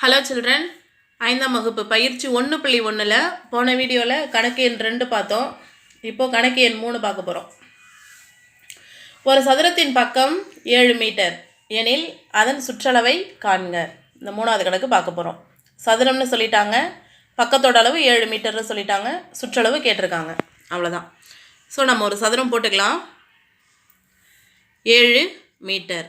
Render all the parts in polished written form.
Hello children, 5ஆம் வகுப்பு பயிற்சி 1.1ல் போன வீடியோவில் கணக்கு எண் 2 பார்த்தோம். இப்போது கணக்கு எண் 3 பார்க்க போகிறோம். ஒரு சதுரத்தின் பக்கம் 7 மீட்டர் எனில் அதன் சுற்றளவை காண்க. இந்த 3வது கணக்கு பார்க்க போகிறோம். சதுரம்னு சொல்லிட்டாங்க, பக்கத்தோட அளவு 7 மீட்டர்னு சொல்லிட்டாங்க, சுற்றளவு கேட்டிருக்காங்க. அவ்வளோதான். ஸோ நம்ம ஒரு சதுரம் போட்டுக்கலாம். 7 மீட்டர்.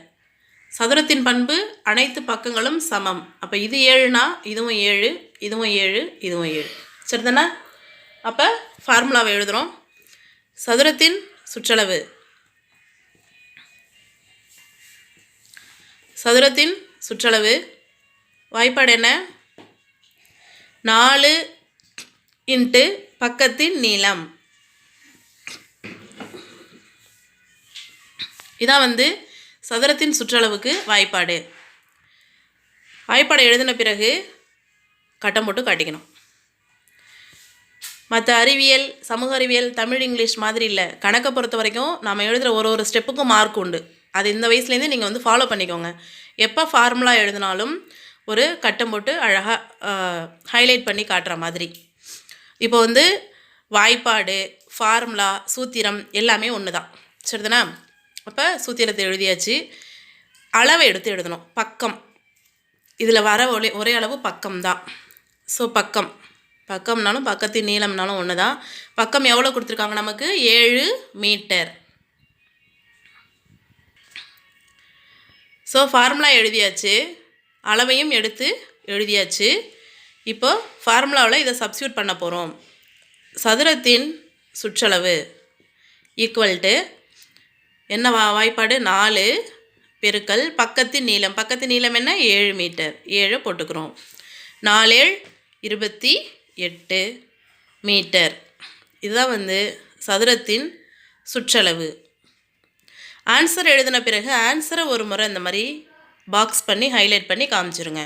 சதுரத்தின் பண்பு அனைத்து பக்கங்களும் சமம். அப்போ இது 7னா இதுவும் 7, இதுவும் 7, இதுவும் 7. சரிதானே? அப்போ ஃபார்முலாவை எழுதுகிறோம். சதுரத்தின் சுற்றளவு, சதுரத்தின் சுற்றளவு வாய்ப்பாடு என்ன? 4 × பக்கத்தின் நீளம். இதான் சதுரத்தின் சுற்றளவுக்கு வாய்ப்பாடு. வாய்ப்பாடு எழுதின பிறகு கட்டம் போட்டு காட்டிக்கணும். மற்ற அறிவியல், சமூக அறிவியல், தமிழ், இங்கிலீஷ் மாதிரி இல்லை. கணக்கை பொறுத்த வரைக்கும் நாம் எழுதுகிற ஒரு ஸ்டெப்புக்கும் மார்க் உண்டு. அது இந்த வயசுலேருந்து நீங்கள் ஃபாலோ பண்ணிக்கோங்க. எப்போ ஃபார்முலா எழுதினாலும் ஒரு கட்டம் போட்டு அழகாக ஹைலைட் பண்ணி காட்டுற மாதிரி. இப்போ வாய்ப்பாடு, ஃபார்முலா, சூத்திரம் எல்லாமே ஒன்று தான். சரிதானே? அப்போ சூத்திரத்தை எழுதியாச்சு. அளவை எடுத்து எழுதணும். பக்கம், இதில் வர ஒரே அளவு பக்கம் தான். ஸோ பக்கம்னாலும் பக்கத்தின் நீளம்னாலும் ஒன்று தான். பக்கம் எவ்வளோ கொடுத்துருக்காங்க நமக்கு? 7 மீட்டர். ஸோ ஃபார்முலா எழுதியாச்சு, அளவையும் எடுத்து எழுதியாச்சு. இப்போ ஃபார்முலாவில் இதை சப்ஸ்டியூட் பண்ண போகிறோம். சதுரத்தின் சுற்றளவு ஈக்குவல் டு என்ன வாய்ப்பாடு? 4 பெருக்கல் பக்கத்தின் நீளம். பக்கத்தின் நீளம் என்ன? 7 மீட்டர். 7 போட்டுக்கிறோம். 4 7 28 மீட்டர். இதுதான் சதுரத்தின் சுற்றளவு. ஆன்சர் எழுதின பிறகு ஆன்சரை ஒரு முறை இந்த மாதிரி பாக்ஸ் பண்ணி ஹைலைட் பண்ணி காமிச்சிருங்க.